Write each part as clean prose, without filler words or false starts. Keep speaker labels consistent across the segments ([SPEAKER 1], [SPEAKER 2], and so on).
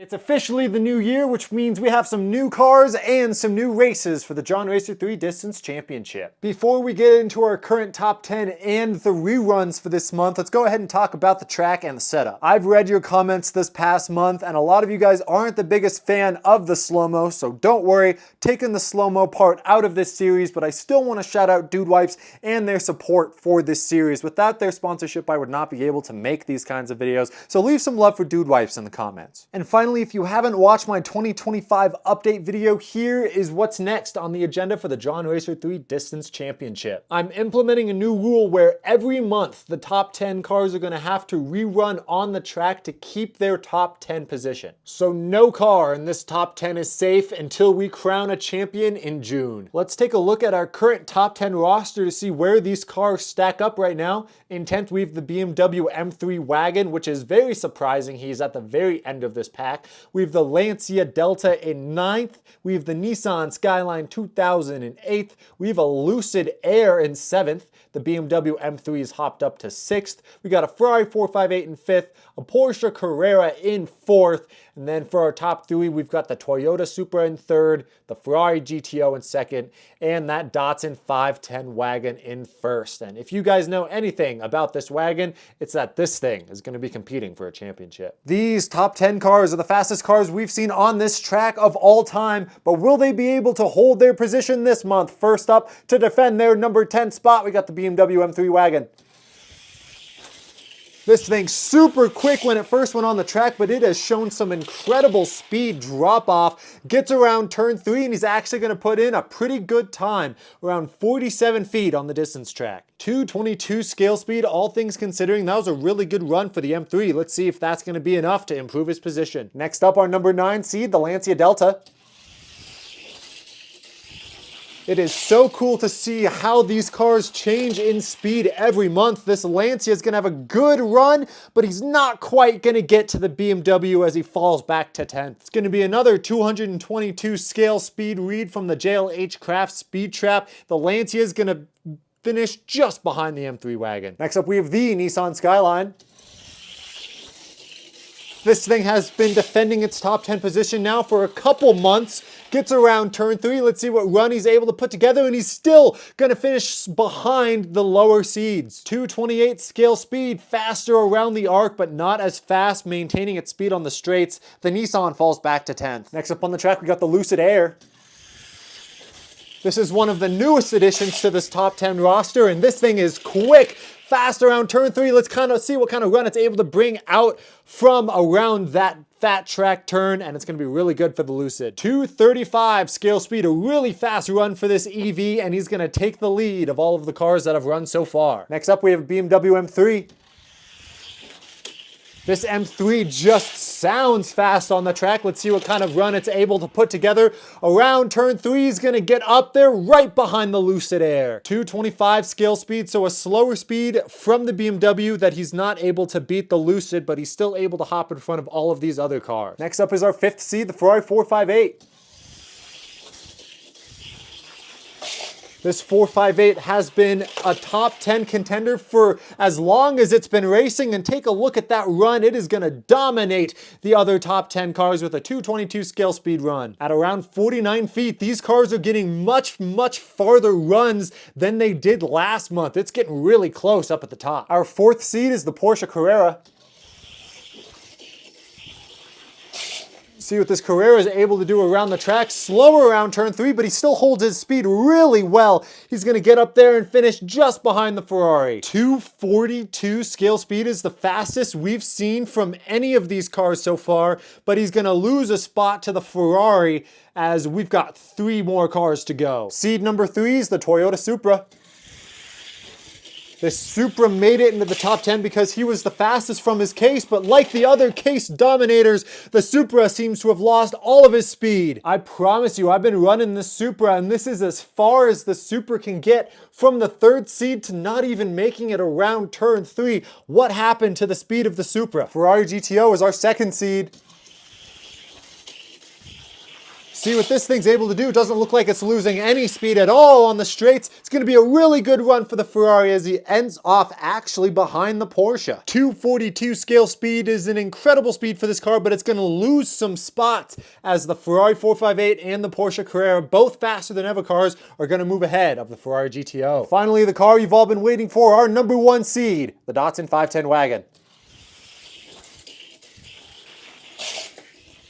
[SPEAKER 1] It's officially the new year, which means we have some new cars and some new races for the JR3 Distance Championship. Before we get into our current top 10 and the reruns for this month, let's go ahead and talk about the track and the setup. I've read your comments this past month, and a lot of you guys aren't the biggest fan of the slow-mo, so don't worry, taking the slow-mo part out of this series, but I still want to shout out Dude Wipes and their support for this series. Without their sponsorship, I would not be able to make these kinds of videos, so leave some love for Dude Wipes in the comments. And finally, if you haven't watched my 2025 update video, here is what's next on the agenda for the JR3 Distance Championship. I'm implementing a new rule where every month the top 10 cars are going to have to rerun on the track to keep their top 10 position. So no car in this top 10 is safe until we crown a champion in June. Let's take a look at our current top 10 roster to see where these cars stack up right now. In 10th, we have the BMW M3 wagon, which is very surprising. He's at the very end of this pack. We have the Lancia Delta in 9th. We have the Nissan Skyline 2000 in 8th. We have a Lucid Air in 7th. The BMW M3 is hopped up to 6th. We got a Ferrari 458 in 5th, a Porsche Carrera in 4th, and then for our top 3, we've got the Toyota Supra in 3rd, the Ferrari GTO in 2nd, and that Datsun 510 wagon in 1st. And if you guys know anything about this wagon, it's that this thing is going to be competing for a championship. These top 10 cars are the fastest cars we've seen on this track of all time, but will they be able to hold their position this month? First up, to defend their number 10 spot, we got the BMW M3 wagon. This thing's super quick when it first went on the track, but it has shown some incredible speed drop-off. Gets around turn 3, and he's actually going to put in a pretty good time, around 47 feet on the distance track. 222 scale speed, all things considering, that was a really good run for the M3. Let's see if that's going to be enough to improve his position. Next up, our number 9 seed, the Lancia Delta. It is so cool to see how these cars change in speed every month. This Lancia is going to have a good run, but he's not quite going to get to the BMW as he falls back to 10th. It's going to be another 222 scale speed read from the JLH Craft Speed Trap. The Lancia is going to finish just behind the M3 wagon. Next up, we have the Nissan Skyline. This thing has been defending its top 10 position now for a couple months. Gets around turn 3. Let's see what run he's able to put together, and he's still going to finish behind the lower seeds. 228 scale speed, faster around the arc, but not as fast maintaining its speed on the straights. The Nissan falls back to 10th. Next up on the track, we got the Lucid Air. This is one of the newest additions to this top 10 roster, and this thing is quick. Fast around turn 3. Let's kind of see what kind of run it's able to bring out from around that fat track turn, and it's going to be really good for the Lucid. 235 scale speed, a really fast run for this EV, and he's going to take the lead of all of the cars that have run so far. Next up, we have BMW M3. This M3 just sounds fast on the track. Let's see what kind of run it's able to put together. Around turn 3, he's going to get up there right behind the Lucid Air. 225 scale speed, so a slower speed from the BMW that he's not able to beat the Lucid, but he's still able to hop in front of all of these other cars. Next up is our 5th seed, the Ferrari 458. This 458 has been a top 10 contender for as long as it's been racing, and take a look at that run. It is going to dominate the other top 10 cars with a 222 scale speed run. At around 49 feet, these cars are getting much farther runs than they did last month. It's getting really close up at the top. Our 4th seed is the Porsche Carrera. See what this Carrera is able to do around the track. Slower around turn 3, but he still holds his speed really well. He's going to get up there and finish just behind the Ferrari. 242 scale speed is the fastest we've seen from any of these cars so far, but he's going to lose a spot to the Ferrari as we've got 3 more cars to go. Seed number 3 is the Toyota Supra. This Supra made it into the top 10 because he was the fastest from his case, but like the other case dominators, the Supra seems to have lost all of his speed. I promise you, I've been running this Supra, and this is as far as the Supra can get from the 3rd seed to not even making it around turn 3. What happened to the speed of the Supra? Ferrari GTO is our 2nd seed. See what this thing's able to do. It doesn't look like it's losing any speed at all on the straights. It's going to be a really good run for the Ferrari as he ends off actually behind the Porsche. 242 scale speed is an incredible speed for this car, but it's going to lose some spots as the Ferrari 458 and the Porsche Carrera, both faster than ever cars, are going to move ahead of the Ferrari GTO. Finally, the car you've all been waiting for, our number one seed, the Datsun 510 wagon.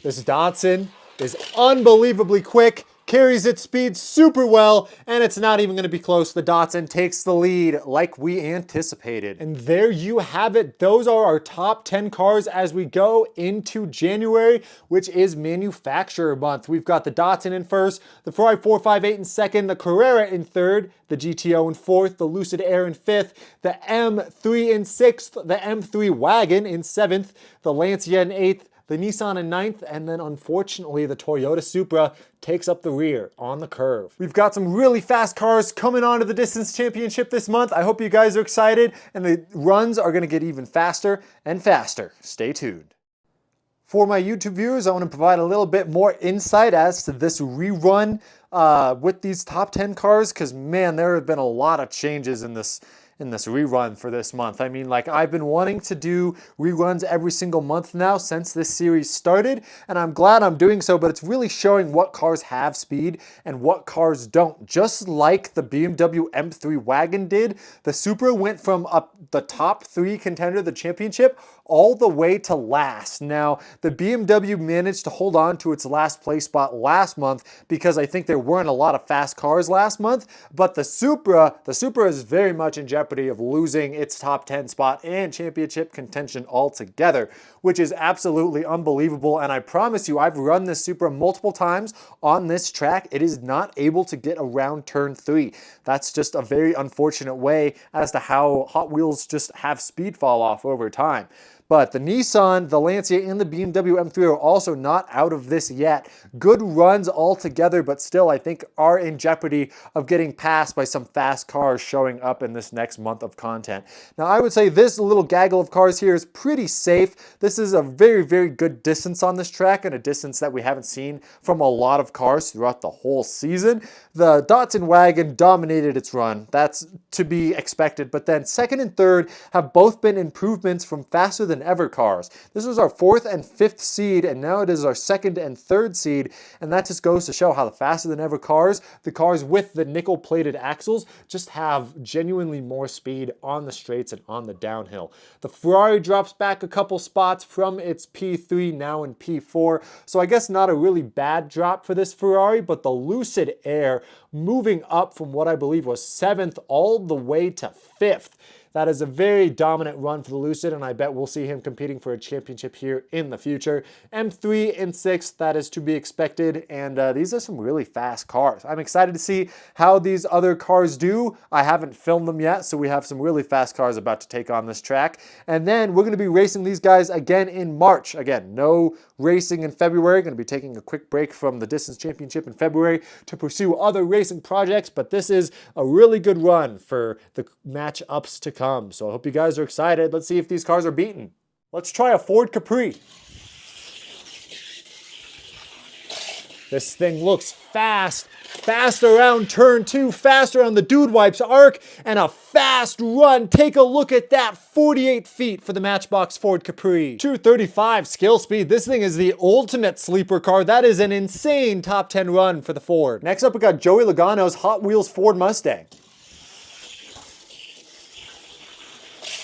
[SPEAKER 1] This Datsun is unbelievably quick, carries its speed super well, and it's not even going to be close. The Datsun takes the lead like we anticipated. And there you have it. Those are our top 10 cars as we go into January, which is manufacturer month. We've got the Datsun in first, the Ferrari 458 in second, the Carrera in third, the GTO in fourth, the Lucid Air in fifth, the M3 in sixth, the M3 Wagon in seventh, the Lancia in eighth, the Nissan in ninth, and then unfortunately the Toyota Supra takes up the rear on the curve. We've got some really fast cars coming onto the Distance Championship this month. I hope you guys are excited, and the runs are gonna get even faster and faster. Stay tuned. For my YouTube viewers, I want to provide a little bit more insight as to this rerun with these top 10 cars, because man, there have been a lot of changes in this rerun for this month. I mean, like, I've been wanting to do reruns every single month now since this series started, and I'm glad I'm doing so, but it's really showing what cars have speed and what cars don't. Just like the BMW M3 Wagon did, the Supra went from the top 3 contender of the championship all the way to last. Now, the BMW managed to hold on to its last place spot last month because I think there weren't a lot of fast cars last month, but the Supra is very much in jeopardy of losing its top 10 spot and championship contention altogether, which is absolutely unbelievable. And I promise you, I've run this Supra multiple times on this track. It is not able to get around turn 3. That's just a very unfortunate way as to how Hot Wheels just have speed fall off over time. But the Nissan, the Lancia, and the BMW M3 are also not out of this yet. Good runs altogether, but still I think are in jeopardy of getting passed by some fast cars showing up in this next month of content. Now, I would say this little gaggle of cars here is pretty safe. This is a very, very good distance on this track, and a distance that we haven't seen from a lot of cars throughout the whole season. The Datsun Wagon dominated its run. That's to be expected, but then second and third have both been improvements from faster than ever cars. This was our 4th and 5th seed, and now it is our 2nd and 3rd seed, and that just goes to show how the faster than ever cars, the cars with the nickel plated axles, just have genuinely more speed on the straights and on the downhill. The Ferrari drops back a couple spots from its P3, now in P4, so I guess not a really bad drop for this Ferrari, but the Lucid Air moving up from what I believe was 7th all the way to 5th. That is a very dominant run for the Lucid, and I bet we'll see him competing for a championship here in the future. M3 in 6th, that is to be expected, and these are some really fast cars. I'm excited to see how these other cars do. I haven't filmed them yet, so we have some really fast cars about to take on this track. And then we're going to be racing these guys again in March. Again, no racing in February. Going to be taking a quick break from the Distance Championship in February to pursue other racing projects, but this is a really good run for the match-ups to come. So I hope you guys are excited. Let's see if these cars are beaten. Let's try a Ford Capri. This thing looks fast. Fast around turn 2, fast around the Dude Wipes arc, and a fast run. Take a look at that, 48 feet for the Matchbox Ford Capri. 235 skill speed. This thing is the ultimate sleeper car. That is an insane top 10 run for the Ford. Next up, we got Joey Logano's Hot Wheels Ford Mustang.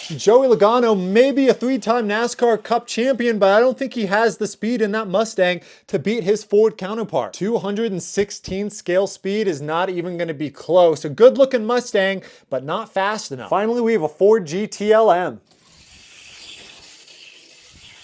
[SPEAKER 1] Joey Logano may be a 3-time NASCAR Cup champion, but I don't think he has the speed in that Mustang to beat his Ford counterpart. 216 scale speed is not even going to be close. A good-looking Mustang, but not fast enough. Finally, we have a Ford GTLM.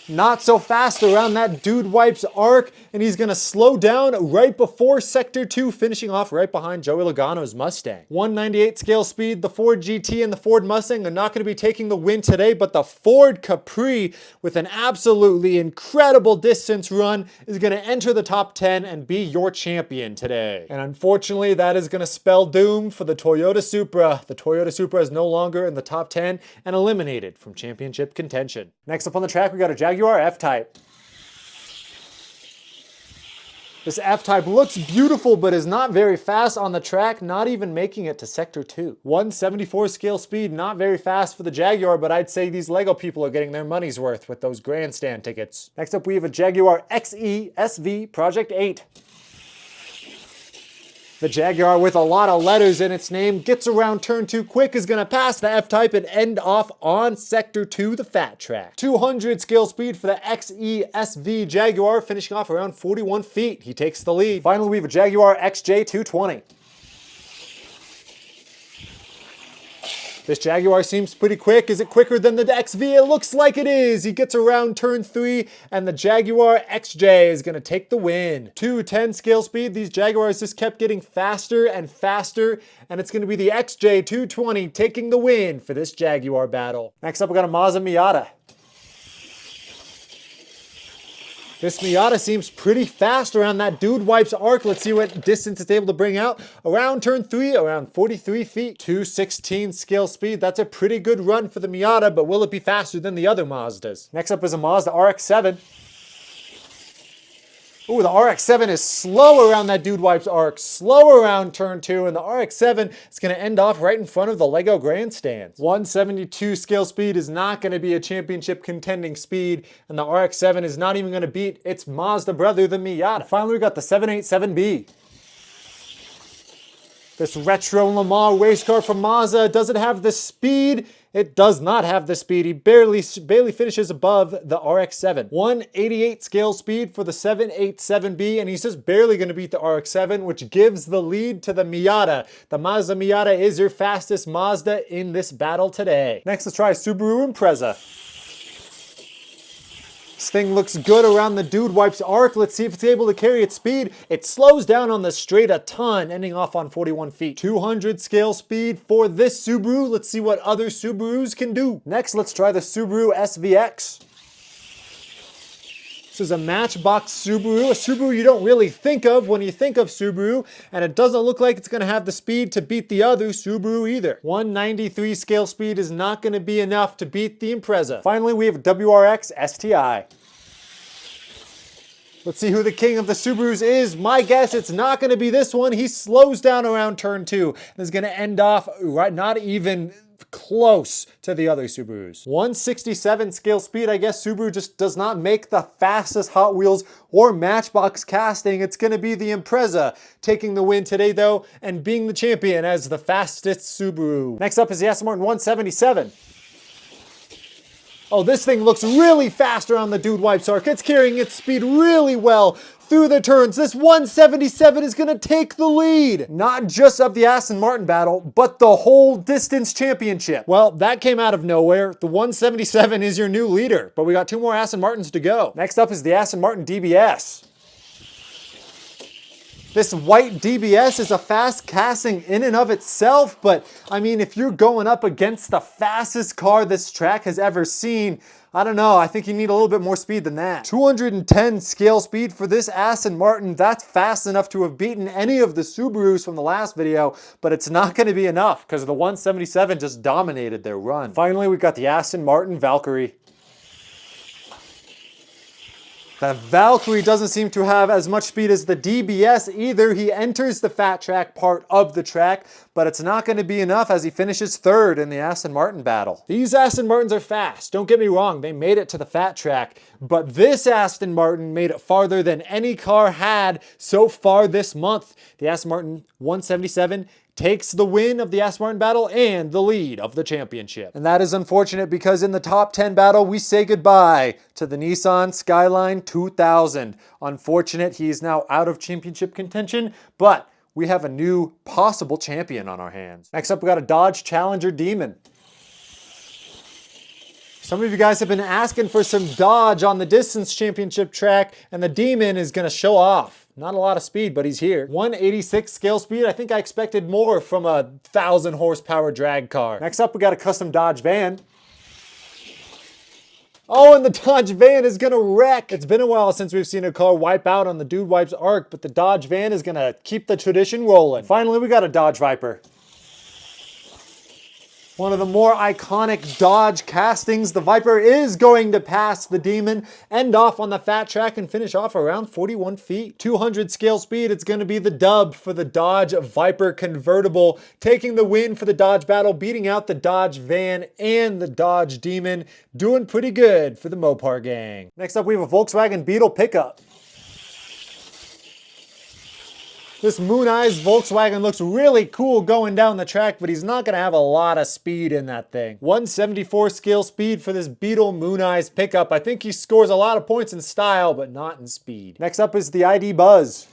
[SPEAKER 1] Not so fast around that Dude Wipes arc, and he's gonna slow down right before Sector 2, finishing off right behind Joey Logano's Mustang. 198 scale speed, the Ford GT and the Ford Mustang are not gonna be taking the win today, but the Ford Capri, with an absolutely incredible distance run, is gonna enter the top 10 and be your champion today. And unfortunately, that is gonna spell doom for the Toyota Supra. The Toyota Supra is no longer in the top 10 and eliminated from championship contention. Next up on the track, we got a Jaguar F-Type. This F-Type looks beautiful, but is not very fast on the track, not even making it to Sector 2. 174 scale speed, not very fast for the Jaguar, but I'd say these LEGO people are getting their money's worth with those grandstand tickets. Next up, we have a Jaguar XE SV Project 8. The Jaguar, with a lot of letters in its name, gets around turn 2 quick, is gonna pass the F-Type and end off on Sector 2, the fat track. 200 scale speed for the XE SV Jaguar, finishing off around 41 feet. He takes the lead. Finally, we have a Jaguar XJ220. This Jaguar seems pretty quick. Is it quicker than the XV? It looks like it is. He gets around turn 3, and the Jaguar XJ is going to take the win. 210 scale speed. These Jaguars just kept getting faster and faster, and it's going to be the XJ220 taking the win for this Jaguar battle. Next up, we got a Mazda Miata. This Miata seems pretty fast around that dude wipes arc. Let's see what distance it's able to bring out. Around turn 3, around 43 feet. 216 scale speed. That's a pretty good run for the Miata, but will it be faster than the other Mazdas? Next up is a Mazda RX-7. Ooh, the RX-7 is slow around that dude wipes arc, slow around turn 2, and the RX-7 is going to end off right in front of the LEGO grandstands. 172 scale speed is not going to be a championship contending speed, and the RX-7 is not even going to beat its Mazda brother, the Miata. Finally, we got the 787B. This retro Le Mans race car from Mazda, does it have the speed? It does not have the speed. He barely finishes above the RX-7. 188 scale speed for the 787B, and he's just barely going to beat the RX-7, which gives the lead to the Miata. The Mazda Miata is your fastest Mazda in this battle today. Next, let's try Subaru Impreza. This thing looks good around the dude wipes arc. Let's see if it's able to carry its speed. It slows down on the straight a ton, ending off on 41 feet. 200 scale speed for this Subaru. Let's see what other Subarus can do. Next, let's try the Subaru SVX. This is a Matchbox Subaru, a Subaru you don't really think of when you think of Subaru, and it doesn't look like it's going to have the speed to beat the other Subaru either. 193 scale speed is not going to be enough to beat the Impreza. Finally, we have WRX STI. Let's see who the king of the Subarus is. My guess, it's not going to be this one. He slows down around turn 2 and is going to end off right, not even close to the other Subarus. 167 scale speed. I guess Subaru just does not make the fastest Hot Wheels or Matchbox casting. It's going to be the Impreza taking the win today though, and being the champion as the fastest Subaru. Next up is the Aston Martin 177. Oh, this thing looks really fast around the dude wipes arc. It's carrying its speed really well through the turns. This 177 is gonna take the lead. Not just of the Aston Martin battle, but the whole distance championship. Well, that came out of nowhere. The 177 is your new leader, but we got 2 more Aston Martins to go. Next up is the Aston Martin DBS. This white DBS is a fast casting in and of itself, but I mean, if you're going up against the fastest car this track has ever seen, I don't know, I think you need a little bit more speed than that. 210 scale speed for this Aston Martin. That's fast enough to have beaten any of the Subarus from the last video, but it's not going to be enough because the 177 just dominated their run. Finally, we've got the Aston Martin Valkyrie. The Valkyrie doesn't seem to have as much speed as the DBS either. He enters the fat track part of the track, but it's not going to be enough as he finishes 3rd in the Aston Martin battle. These Aston Martins are fast, don't get me wrong, they made it to the fat track, but this Aston Martin made it farther than any car had so far this month. The Aston Martin 177 takes the win of the Aston Martin battle and the lead of the championship. And that is unfortunate because in the top 10 battle, we say goodbye to the Nissan Skyline 2000. Unfortunate, he's now out of championship contention, but we have a new possible champion on our hands. Next up, we got a Dodge Challenger Demon. Some of you guys have been asking for some Dodge on the distance championship track, and the Demon is gonna show off. Not a lot of speed, but he's here. 186 scale speed. I think I expected more from a 1,000 horsepower drag car. Next up, we got a custom Dodge van. Oh, and the Dodge van is gonna wreck. It's been a while since we've seen a car wipe out on the dude wipes arc, but the Dodge van is gonna keep the tradition rolling. Finally, we got a Dodge Viper. One of the more iconic Dodge castings, the Viper is going to pass the Demon, end off on the fat track and finish off around 41 feet. 200 scale speed, it's going to be the dub for the Dodge Viper convertible, taking the win for the Dodge battle, beating out the Dodge van and the Dodge Demon. Doing pretty good for the Mopar gang. Next up, we have a Volkswagen Beetle pickup. This Moon Eyes Volkswagen looks really cool going down the track, but he's not going to have a lot of speed in that thing. 174 scale speed for this Beetle Moon Eyes pickup. I think he scores a lot of points in style, but not in speed. Next up is the ID Buzz.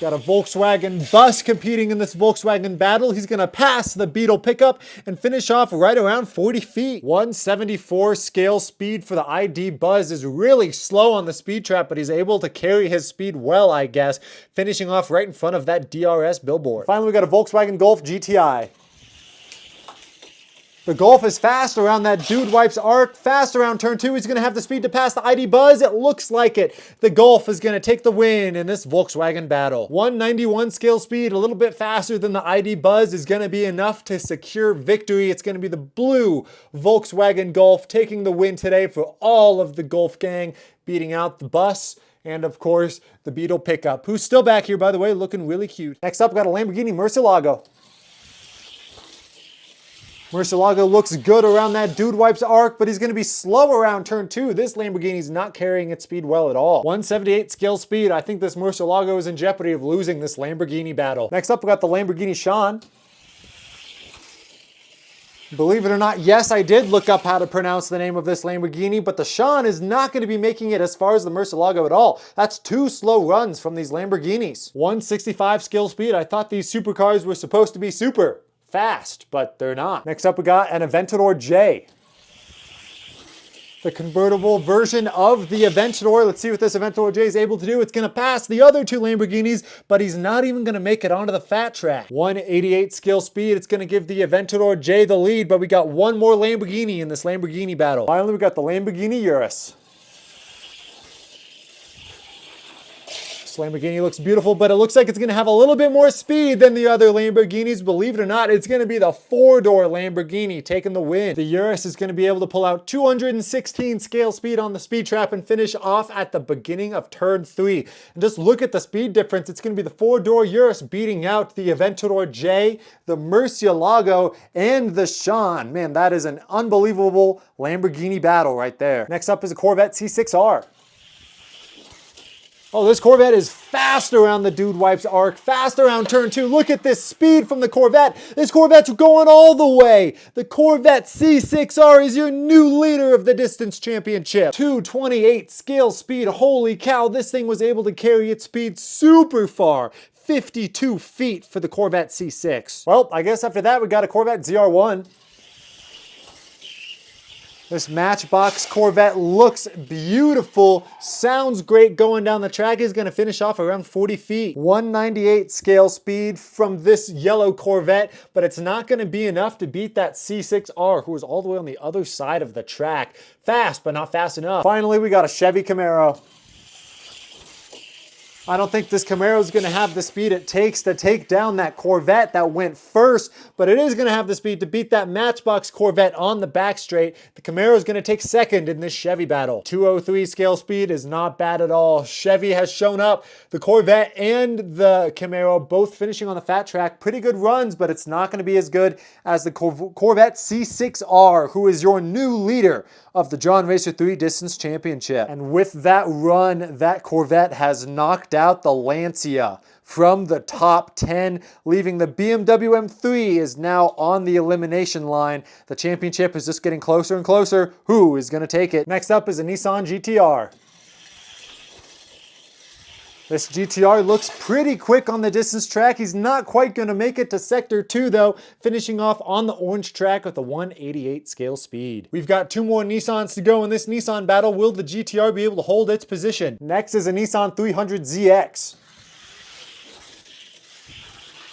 [SPEAKER 1] Got a Volkswagen bus competing in this Volkswagen battle. He's going to pass the Beetle pickup and finish off right around 40 feet. 174 scale speed for the ID Buzz is really slow on the speed trap, but he's able to carry his speed well, I guess, finishing off right in front of that DRS billboard. Finally, we got a Volkswagen Golf GTI. The Golf is fast around that Dude Wipes arc, fast around turn 2. He's going to have the speed to pass the ID Buzz. It looks like it. The Golf is going to take the win in this Volkswagen battle. 191 scale speed, a little bit faster than the ID Buzz, is going to be enough to secure victory. It's going to be the blue Volkswagen Golf taking the win today for all of the Golf gang, beating out the bus and, of course, the Beetle pickup, who's still back here, by the way, looking really cute. Next up, we got a Lamborghini Murcielago. Murcielago looks good around that Dude Wipes arc, but he's going to be slow around turn 2. This Lamborghini's not carrying its speed well at all. 178 scale speed. I think this Murcielago is in jeopardy of losing this Lamborghini battle. Next up, we got the Lamborghini Sean. Believe it or not, yes, I did look up how to pronounce the name of this Lamborghini, but the Sean is not going to be making it as far as the Murcielago at all. That's 2 slow runs from these Lamborghinis. 165 scale speed. I thought these supercars were supposed to be super fast, but they're not. Next up, we got an Aventador J. The convertible version of the Aventador. Let's see what this Aventador J is able to do. It's going to pass the other 2 Lamborghinis, but he's not even going to make it onto the fat track. 188 scale speed. It's going to give the Aventador J the lead, but we got one more Lamborghini in this Lamborghini battle. Finally, we got the Lamborghini Urus. This Lamborghini looks beautiful, but it looks like it's going to have a little bit more speed than the other Lamborghinis. Believe it or not, it's going to be the 4-door Lamborghini taking the win. The Urus is going to be able to pull out 216 scale speed on the speed trap and finish off at the beginning of turn 3. And just look at the speed difference. It's going to be the 4-door Urus beating out the Aventador J, the Murcielago, and the Sean. Man, that is an unbelievable Lamborghini battle right there. Next up is a Corvette C6R. Oh, this Corvette is fast around the Dude Wipes arc, fast around turn 2. Look at this speed from the Corvette. This Corvette's going all the way. The Corvette C6R is your new leader of the distance championship. 228 scale speed. Holy cow, this thing was able to carry its speed super far. 52 feet for the Corvette C6. Well, I guess after that, we got a Corvette ZR1. This Matchbox Corvette looks beautiful, sounds great going down the track. Is going to finish off around 40 feet. 198 scale speed from this yellow Corvette, but it's not going to be enough to beat that C6R, who is all the way on the other side of the track. Fast, but not fast enough. Finally, we got a Chevy Camaro. I don't think this Camaro is going to have the speed it takes to take down that Corvette that went first, but it is going to have the speed to beat that Matchbox Corvette on the back straight. The Camaro is going to take second in this Chevy battle. 203 scale speed is not bad at all. Chevy has shown up. The Corvette and the Camaro both finishing on the fat track. Pretty good runs, but it's not going to be as good as the Corvette C6R, who is your new leader of the John Racer 3 Distance Championship. And with that run, that Corvette has knocked out the Lancia from the top 10, leaving the BMW M3 is now on the elimination line. The championship is just getting closer and closer. Who is going to take it? Next up is a Nissan GTR. This GTR looks pretty quick on the distance track. He's not quite going to make it to Sector 2 though, finishing off on the orange track with a 188 scale speed. We've got 2 more Nissans to go in this Nissan battle. Will the GTR be able to hold its position? Next is a Nissan 300ZX.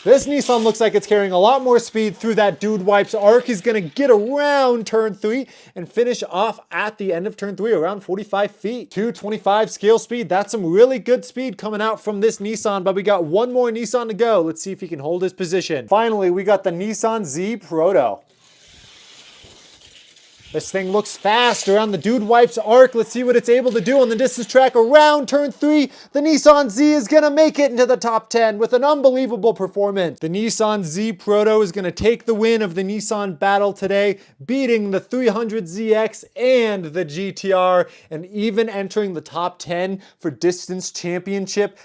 [SPEAKER 1] This Nissan looks like it's carrying a lot more speed through that dude wipes arc. He's going to get around turn 3 and finish off at the end of turn 3 around 45 feet. 225 scale speed. That's some really good speed coming out from this Nissan, but we got one more Nissan to go. Let's see if he can hold his position. Finally, we got the Nissan Z Proto. This thing looks fast around the dude wipes arc. Let's see what it's able to do on the distance track around turn 3. The Nissan Z is going to make it into the top 10 with an unbelievable performance. The Nissan Z Proto is going to take the win of the Nissan battle today, beating the 300ZX and the GTR, and even entering the top 10 for distance championship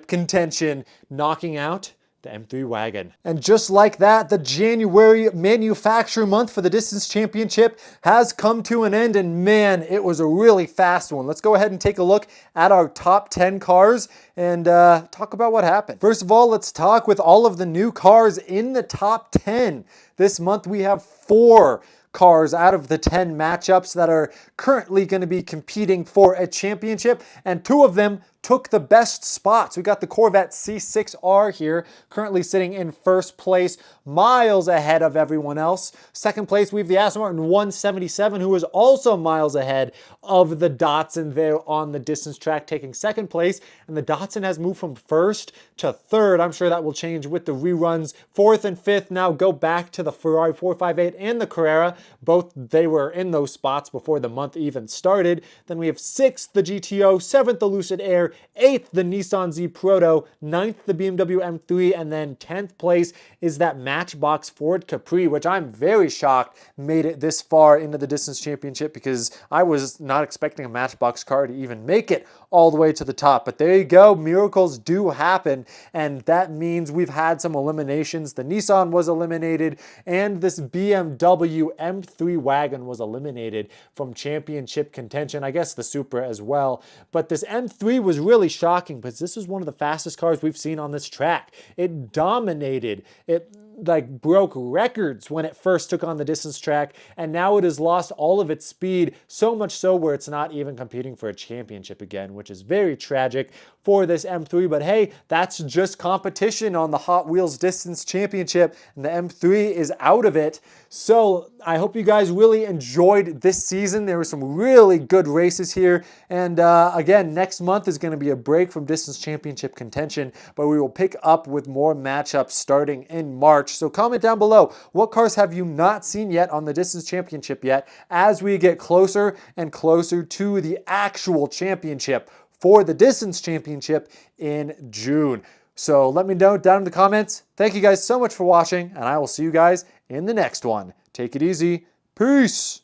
[SPEAKER 1] contention, knocking out the M3 wagon. And just like that, the January manufacturer month for the distance championship has come to an end, and man, it was a really fast one. Let's go ahead and take a look at our top 10 cars and talk about what happened. First of all, let's talk with all of the new cars in the top 10. This month we have 4 cars out of the 10 matchups that are currently going to be competing for a championship, and 2 of them took the best spots. We got the Corvette C6R here, currently sitting in first place, miles ahead of everyone else. Second place, we have the Aston Martin 177, who is also miles ahead of the Datsun there on the distance track, taking second place. And the Datsun has moved from first to third. I'm sure that will change with the reruns. Fourth and fifth now go back to the Ferrari 458 and the Carrera. Both, they were in those spots before the month even started. Then we have sixth, the GTO, seventh, the Lucid Air, 8th, the Nissan Z Proto, 9th, the BMW M3, and then 10th place is that Matchbox Ford Capri, which I'm very shocked made it this far into the distance championship, because I was not expecting a Matchbox car to even make it all the way to the top. But there you go, miracles do happen, and that means we've had some eliminations. The Nissan was eliminated, and this BMW M3 wagon was eliminated from championship contention. I guess the Supra as well, but this M3 was really shocking because this is one of the fastest cars we've seen on this track. It dominated. It like broke records when it first took on the distance track, and now it has lost all of its speed, so much so where it's not even competing for a championship again, which is very tragic for this M3. But hey, that's just competition on the Hot Wheels Distance Championship, and the M3 is out of it. So I hope you guys really enjoyed this season. There were some really good races here, and again, next month is going to be a break from distance championship contention, but we will pick up with more matchups starting in March. So comment down below, what cars have you not seen yet on the distance championship yet, as we get closer and closer to the actual championship for the distance championship in June. So let me know down in the comments. Thank you guys so much for watching, and I will see you guys in the next one. Take it easy. Peace.